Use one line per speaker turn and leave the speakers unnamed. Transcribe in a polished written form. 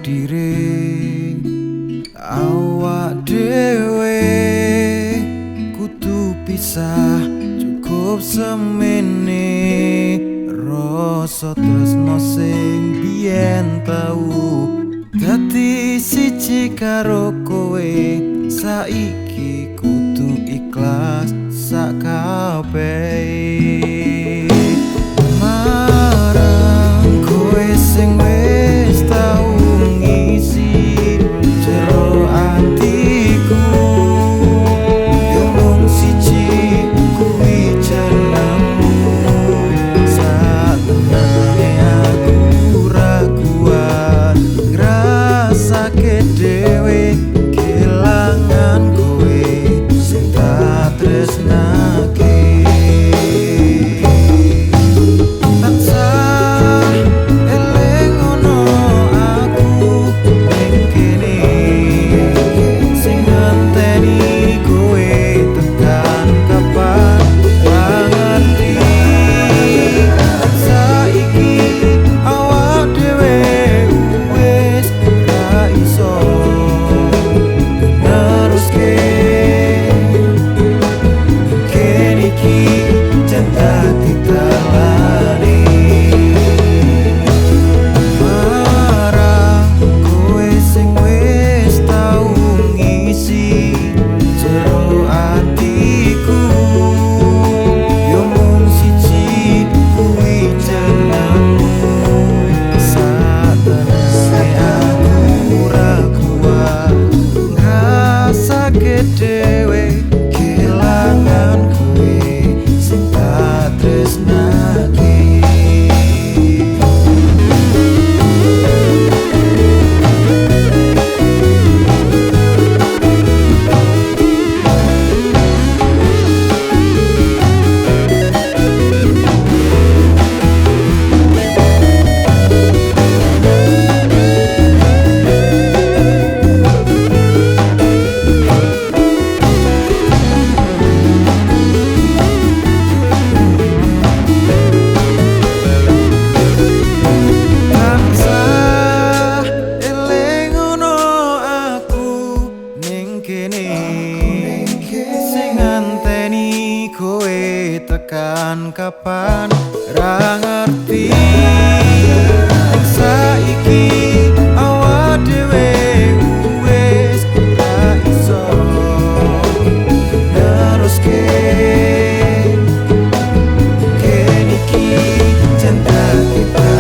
takdire awak dhewe kudu pisah cukup semene rasa tresno sing biyen tau dadi siji karo kowe saiki kudu ikhlas sak kabeh marang kowe sing wis tau ngisi jero atiku yo mung siji kuwi jenengmu satenane aku ora kuat ngrasake dhewe kelangan kowe sing tak tresnake dhewe kelangan kowe sing tak tresnake sing nganteni kowe tekan kapan ra ngerti saiki awak dhewe wis ra iso neruske kene iki cinta kita